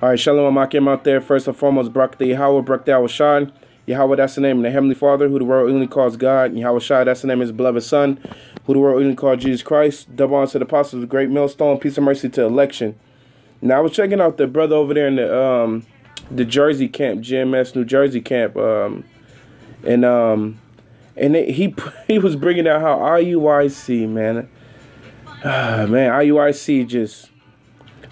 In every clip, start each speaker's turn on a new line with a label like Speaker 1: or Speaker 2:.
Speaker 1: All right, Shalawam, I came out there. First and foremost, Barak the Yahawah, Barak the Yahawashi. Yahawah, that's the name of the Heavenly Father, who the world only calls God. Yahawashi, that's the name of his beloved Son, who the world only calls Jesus Christ. Double honor to the apostles, the great millstone, peace and mercy to election. Now, I was checking out the brother over there in the Jersey camp, GMS New Jersey camp, he was bringing out how IUIC, man, IUIC just,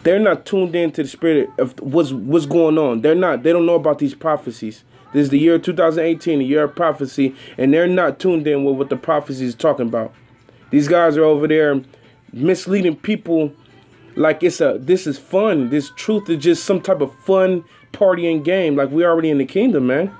Speaker 1: they're not tuned into the spirit of what's going on. They don't know about these prophecies. This is the year 2018, the year of prophecy, and they're not tuned in with what the prophecy is talking about. These guys are over there misleading people like this is fun. This truth is just some type of fun partying game, like we're already in the kingdom, man.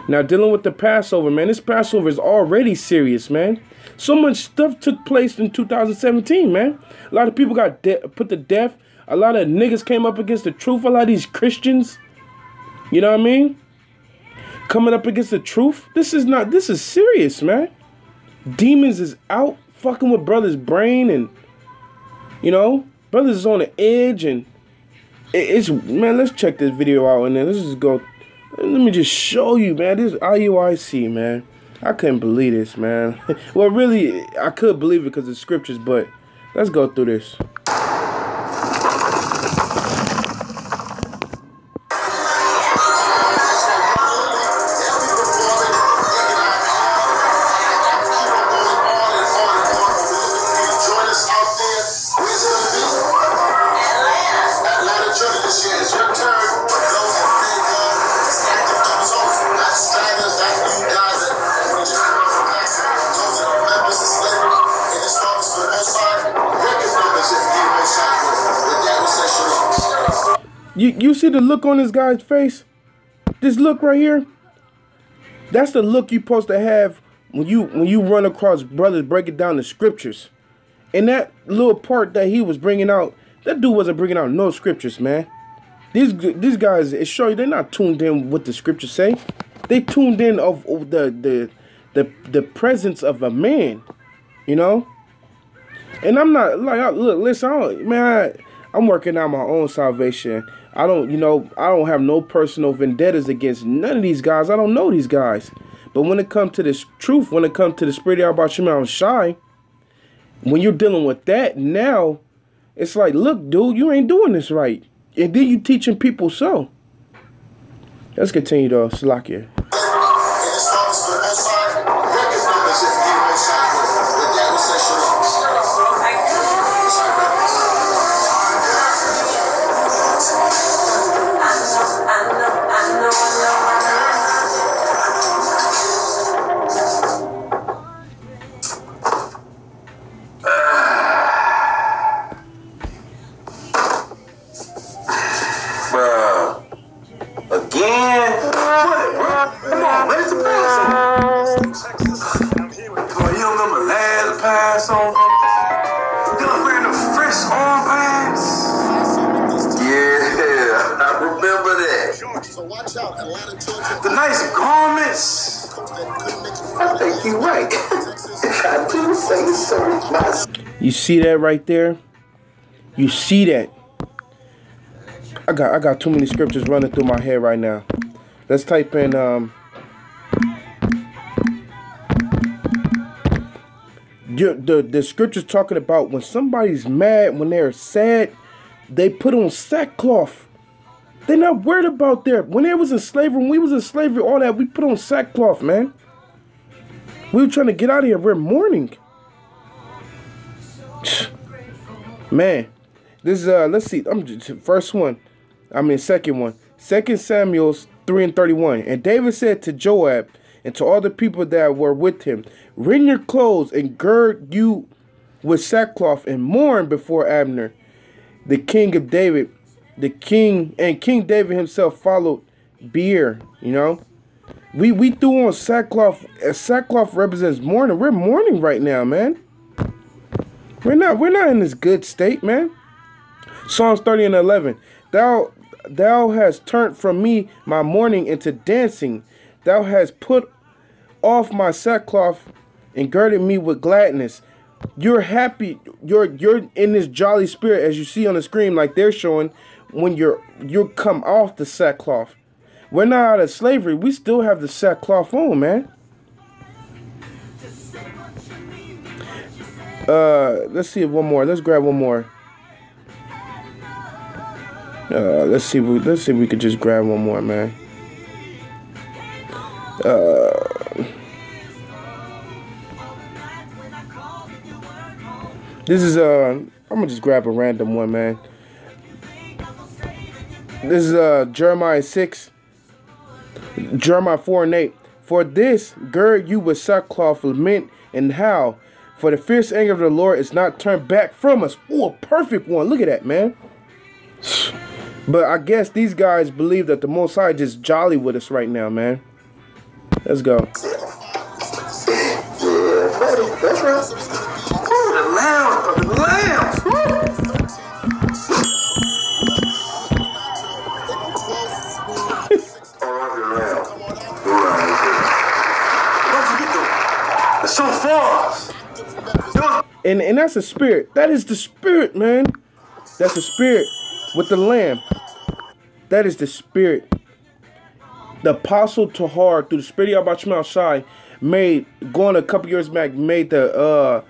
Speaker 1: Now, dealing with the Passover, man, this Passover is already serious, man. So much stuff took place in 2017, man. A lot of people got put to death. A lot of niggas came up against the truth. A lot of these Christians, you know what I mean? Coming up against the truth. This is serious, man. Demons is out fucking with brothers' brain, and, you know, brothers is on the edge, and man, let's check this video out, and then let's just go. Let me just show you, man. This IUIC, man. I couldn't believe this, man. Well, really, I could believe it because of scriptures, but let's go through this. You see the look on this guy's face? This look right here? That's the look you're supposed to have when you run across brothers breaking down the scriptures. And that little part that he was bringing out, that dude wasn't bringing out no scriptures, man. These guys, it shows you they're not tuned in what the scriptures say. They tuned in of the presence of a man, you know. And I'm not like, look, listen, I'm working out my own salvation. I don't have no personal vendettas against none of these guys. I don't know these guys. But when it comes to this truth, when it comes to the spirit of Yahawashi, when you're dealing with that, now it's like, look, dude, you ain't doing this right. And then you teaching people so. Let's continue though. Salakia.
Speaker 2: Passover. You're wearing the fresh armbands. Yeah, I remember that. So watch out, the nice garments. I think you're right. If I do say so.
Speaker 1: You see that right there? You see that? I got too many scriptures running through my head right now. Let's type in the scriptures talking about when somebody's mad, when they're sad, they put on sackcloth. They're not worried about that. When they was in slavery, when we was in slavery, all that, we put on sackcloth, man. We were trying to get out of here. We're mourning. Man, this is let's see. First one. Second one. 2 Samuel 3:31. And David said to Joab and to all the people that were with him, rend your clothes and gird you with sackcloth and mourn before Abner, the king of David. The king and King David himself followed beer. You know, we threw on sackcloth. Sackcloth represents mourning. We're mourning right now, man. We're not in this good state, man. Psalms 30:11. Thou hast turned from me my mourning into dancing. Thou hast put off my sackcloth and girded me with gladness. You're happy. You're in this jolly spirit, as you see on the screen, like they're showing. when you come off the sackcloth. We're not out of slavery. We still have the sackcloth on, man. Let's see one more. Let's grab one more. Let's see if we could just grab one more, man. This is I'm gonna just grab a random one, man. This is Jeremiah 6. Jeremiah 4:8. For this gird you with sackcloth, lament and howl, for the fierce anger of the Lord is not turned back from us. Oh, a perfect one. Look at that, man. But I guess these guys believe that the Most High just jolly with us right now, man. Let's go.
Speaker 2: Yeah, buddy, that's right. Oh, the lambs, the lambs. So far.
Speaker 1: And that's a spirit. That is the spirit, man. That's the spirit with the lamb. That is the spirit. The apostle Tahar, through the spirit of Yahawashi Shai, made, going a couple years back, made the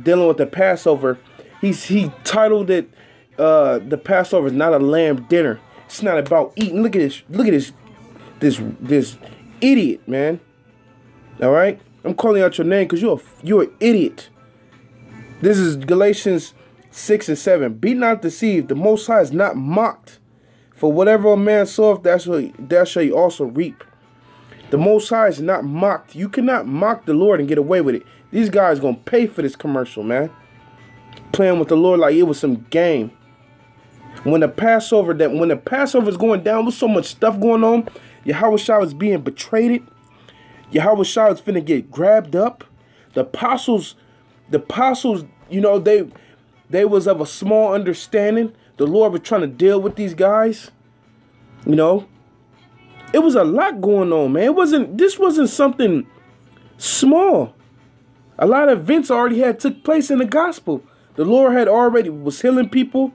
Speaker 1: dealing with the Passover. He titled it the Passover is not a lamb dinner. It's not about eating. Look at this idiot, man. All right? I'm calling out your name because you're an idiot. This is Galatians 6 and 7. Be not deceived. The Most High is not mocked. For whatever a man soweth, that shall he also reap. The Most High is not mocked. You cannot mock the Lord and get away with it. These guys going to pay for this commercial, man. Playing with the Lord like it was some game. When the Passover is going down with so much stuff going on, Yahawashi was being betrayed. Yahawashi was finna get grabbed up. The apostles, you know, they was of a small understanding. The Lord was trying to deal with these guys. You know, it was a lot going on, man. This wasn't something small. A lot of events already had took place in the gospel. The Lord had already was healing people.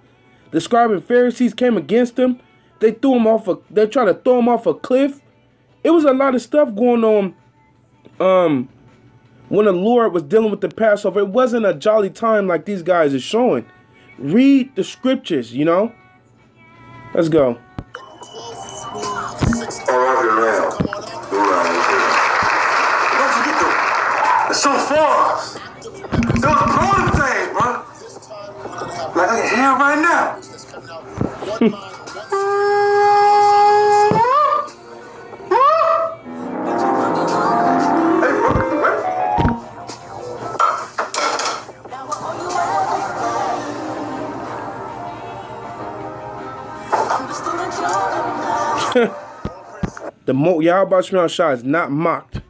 Speaker 1: The scribes and Pharisees came against him. They tried to throw him off a cliff. It was a lot of stuff going on. When the Lord was dealing with the Passover, it wasn't a jolly time like these guys are showing. Read the scriptures, you know. Let's go.
Speaker 2: So far, it was growing thing, bro. Like I can hear right now.
Speaker 1: The Yahawashi Shai is not mocked.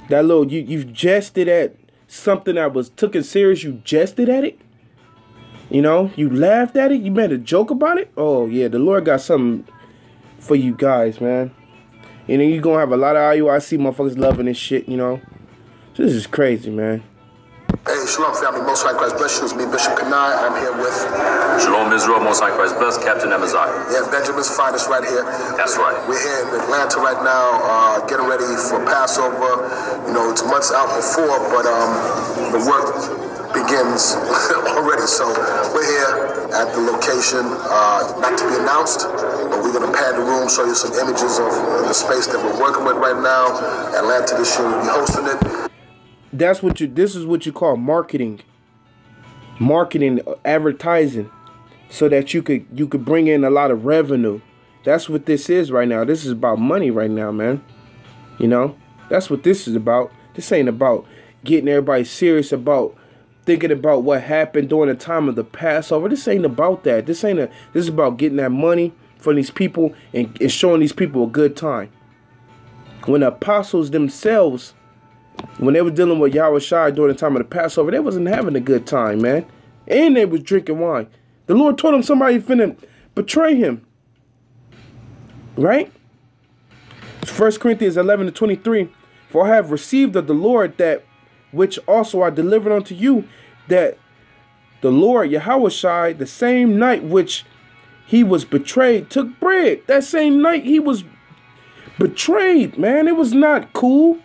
Speaker 1: That little you've jested at something that was taken serious. You jested at it. You know, you laughed at it. You made a joke about it. Oh yeah, the Lord got something for you guys, man. And then you're gonna have a lot of IUIC motherfuckers loving this shit. You know, this is crazy, man.
Speaker 2: Hey, Shalom family, Most High Christ bless you. It's me, Bishop Kanai. I'm here with
Speaker 3: Shalom Israel, Most High Christ bless, Captain Amaziah.
Speaker 2: Yeah, Benjamin's finest right here.
Speaker 3: That's right.
Speaker 2: We're here in Atlanta right now, getting ready for Passover. You know, it's months out before, but the work begins already. So we're here at the location, not to be announced, but we're gonna pad the room, show you some images of the space that we're working with right now. Atlanta this year will be hosting it.
Speaker 1: This is what you call marketing, advertising, so that you could bring in a lot of revenue. That's what this is right now. This is about money right now, man. You know, that's what this is about. This ain't about getting everybody serious about thinking about what happened during the time of the Passover. This ain't about that. This is about getting that money for these people and showing these people a good time. When the apostles themselves, when they were dealing with Yahawashi during the time of the Passover, they wasn't having a good time, man. And they was drinking wine. The Lord told them somebody finna betray him. Right? 1 Corinthians 11:23. For I have received of the Lord that which also I delivered unto you, that the Lord Yahawashi, the same night which he was betrayed, took bread. That same night he was betrayed, man. It was not cool.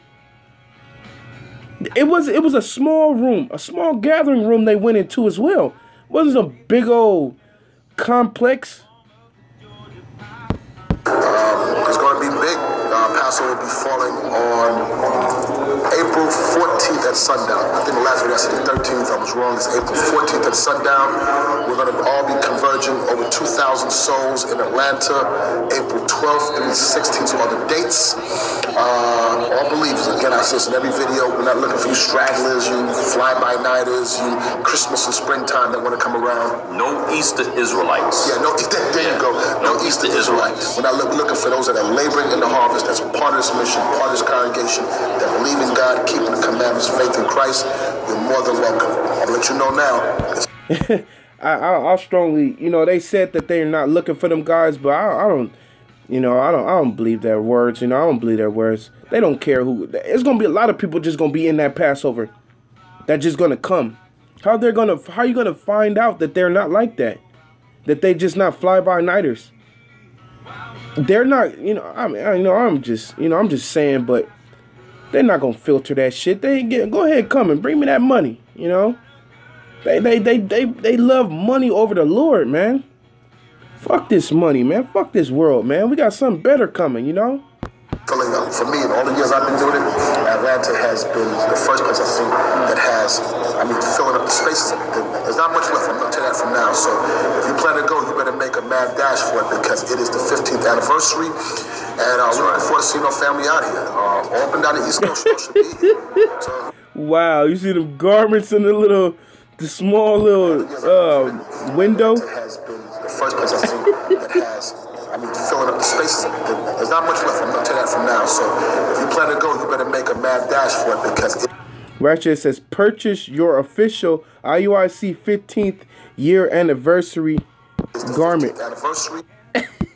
Speaker 1: It was a small room, a small gathering room they went into as well. It wasn't a big old complex.
Speaker 2: It's going to be big. Passover will be falling on April 14th at sundown. I think the last video I said the 13th. I was wrong. It's April 14th at sundown. We're going to all be converging. Over 2,000 souls in Atlanta. April 12th through the 16th are the dates. All believers. Again, I say this in every video. We're not looking for you stragglers, you fly-by-nighters, you Christmas and springtime that want to come around.
Speaker 3: No Easter Israelites.
Speaker 2: Yeah, there you go. No Easter Israelites. We're not looking for those that are laboring in the harvest. That's part of this mission, part of this congregation, that believe in God, keeping the commandments, faith in Christ. You're more than welcome. I'll let you know now.
Speaker 1: I'll strongly, they said that they're not looking for them guys, but I don't, I don't believe their words. I don't believe their words. They don't care who. It's gonna be a lot of people just gonna be in that Passover. That's just gonna come. How are you gonna find out that they're not like that? That they just not fly-by-nighters? They're not, I'm just saying, but they're not gonna filter that shit. Go ahead, come and bring me that money. They love money over the Lord, man. Fuck this money, man. Fuck this world, man. We got something better coming,
Speaker 2: Filling up. For me, in all the years I've been doing it, Atlanta has been the first place I've seen that has, filling up the spaces. There's not much left. I'm going to tell you that from now. So if you plan to go, you better make a mad dash for it, because it is the 15th anniversary. And we're looking forward to seeing our family out here. All up and down the East Coast, y'all should be here. So,
Speaker 1: wow, you see them garments in the small little window?
Speaker 2: It has been the first place I've seen that has, filling up the spaces. There's not much left. I'm going to tell you that from now. So if you plan to go, you better make a mad dash for it, because
Speaker 1: right here it says, purchase your official IUIC 15th year anniversary garment.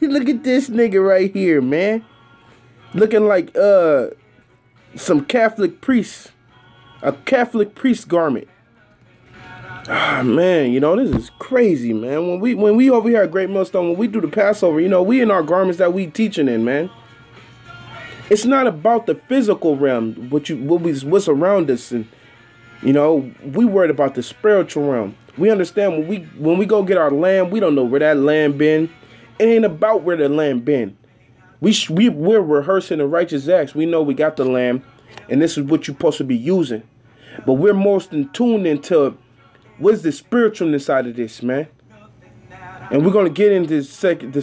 Speaker 1: Look at this nigga right here, man. Looking like some Catholic priest. A Catholic priest garment. Ah, man, this is crazy, man. When we over here at Great Millstone, when we do the Passover, we in our garments that we teaching in, man. It's not about the physical realm, what's around us, and we worried about the spiritual realm. We understand when we go get our lamb, we don't know where that lamb been. It ain't about where the lamb been. We're rehearsing the righteous acts. We know we got the lamb, and this is what you're supposed to be using. But we're most in tune into what's the spiritualness side of this, man. And we're going to get into this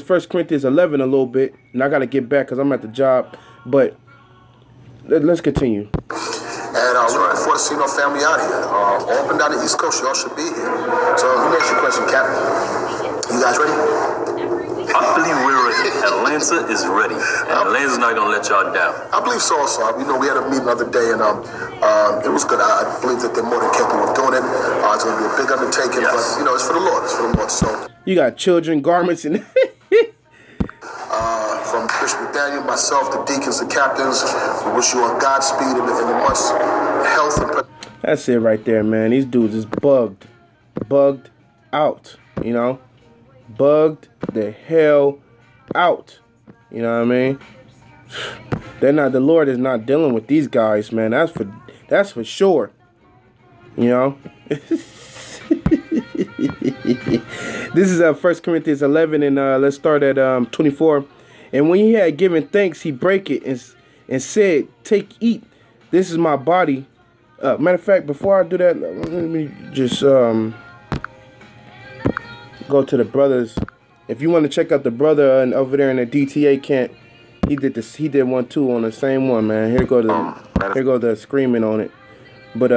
Speaker 1: 1 Corinthians 11 a little bit. And I got to get back because I'm at the job. But let's continue.
Speaker 2: And we're looking forward to seeing our family out here. All up and down the East Coast, y'all should be here. So let me ask you a question, Cap. You guys ready?
Speaker 3: I believe we're ready. Atlanta is ready. And Atlanta's not going to let y'all down.
Speaker 2: I believe so also. We had a meeting the other day, and it was good. I believe that they're more than capable of doing it. It's going to be a big undertaking, yes. But, it's for the Lord. It's for the Lord. So
Speaker 1: you got children, garments, and
Speaker 2: from Bishop Daniel, myself, the deacons, the captains, we wish you a Godspeed in the months, health, and
Speaker 1: that's it right there, man. These dudes is bugged out, bugged the hell out. You know what I mean? The Lord is not dealing with these guys, man. That's for sure. This is 1 Corinthians 11, and let's start at 24. And when he had given thanks, he brake it and said, "Take, eat. This is my body." Matter of fact, before I do that, let me just go to the brothers. If you want to check out the brother over there in the DTA camp, he did this. He did one too on the same one, man. Here go the screaming on it. But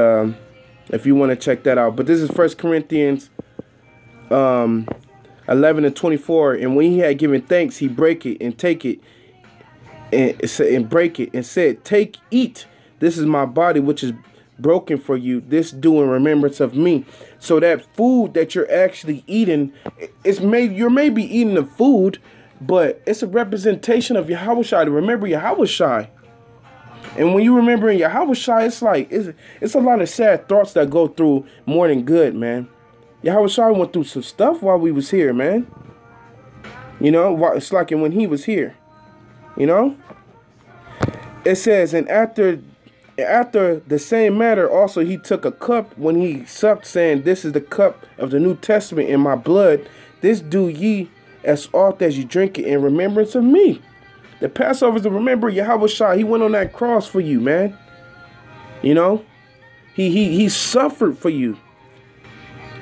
Speaker 1: if you want to check that out, but this is 1 Corinthians 11 and 24. And when he had given thanks, he brake it and take it and break it and said, "Take, eat. This is my body, which is broken for you. This do in remembrance of me." So that food that you're actually eating, you're maybe eating the food, but it's a representation of Yahawashi. To remember Yahawashi. And when you remember in Yahawashi, it's like it's a lot of sad thoughts that go through more than good, man. Yahawashi went through some stuff while we was here, man. You know, it's like when he was here. You know? It says, and after the same matter also he took a cup when he supped, saying, this is the cup of the New Testament in my blood. This do ye as oft as you drink it in remembrance of me. The Passover is to remember Yahawashi. He went on that cross for you, man. You know? He suffered for you.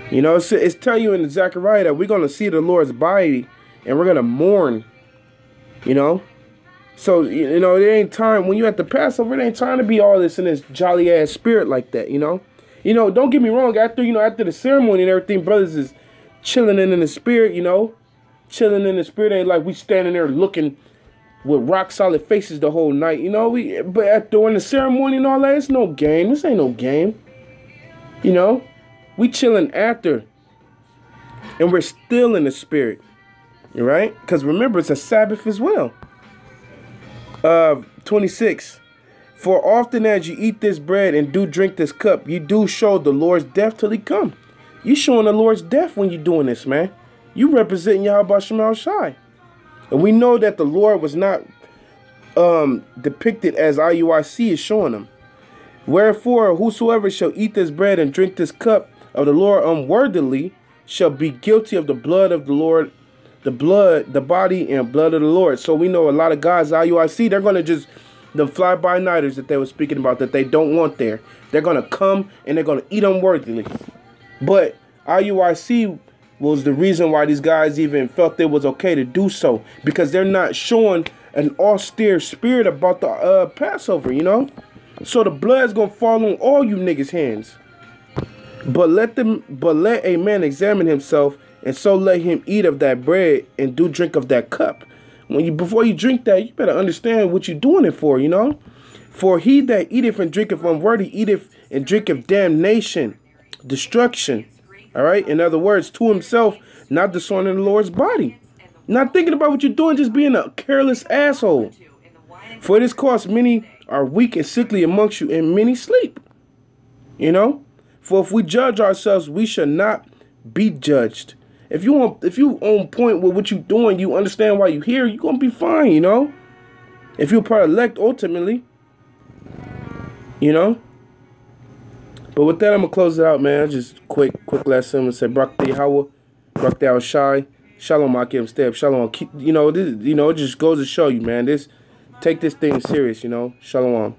Speaker 1: You know, it's tell you in Zechariah that we're going to see the Lord's body and we're going to mourn. You know? So, you know, it ain't time, when you at the Passover, it ain't time to be all this in this jolly ass spirit like that, you know? You know, don't get me wrong, after the ceremony and everything, brothers is chilling in the spirit, you know? Chilling in the spirit ain't like we standing there looking with rock solid faces the whole night, you know? But during the ceremony and all that, it's no game. This ain't no game. You know? We chilling after. And we're still in the spirit. Right? Because remember, it's a Sabbath as well. 26. For often as you eat this bread and do drink this cup, you do show the Lord's death till he come. You showing the Lord's death when you're doing this, man. You representing Yahawashi. And we know that the Lord was not depicted as IUIC is showing him. Wherefore, whosoever shall eat this bread and drink this cup of the Lord unworthily shall be guilty of the blood of the Lord, the body and blood of the Lord. So we know a lot of guys, IUIC, they're going to just, the fly-by-nighters that they were speaking about that they don't want there, they're going to come and they're going to eat unworthily. But IUIC was the reason why these guys even felt it was okay to do so, because they're not showing an austere spirit about the Passover, you know? So the blood's going to fall on all you niggas' hands. But let a man examine himself, and so let him eat of that bread and do drink of that cup. Before you drink that, you better understand what you're doing it for, you know? For he that eateth and drinketh unworthy eateth and drinketh damnation, destruction. All right? In other words, to himself, not dishonoring the Lord's body. Not thinking about what you're doing, just being a careless asshole. For this cause many are weak and sickly amongst you, and many sleep. You know? For if we judge ourselves, we shall not be judged. If you on point with what you're doing, you understand why you're here, you're going to be fine, you know? If you're part of elect ultimately, you know? But with that, I'm going to close it out, man. Just quick last sentence. Say, Barak the Yahawah, Barak the Shai, Shalom, Akim, Step, Shalom. You know, it just goes to show you, man. Take this thing serious, you know? Shalawam.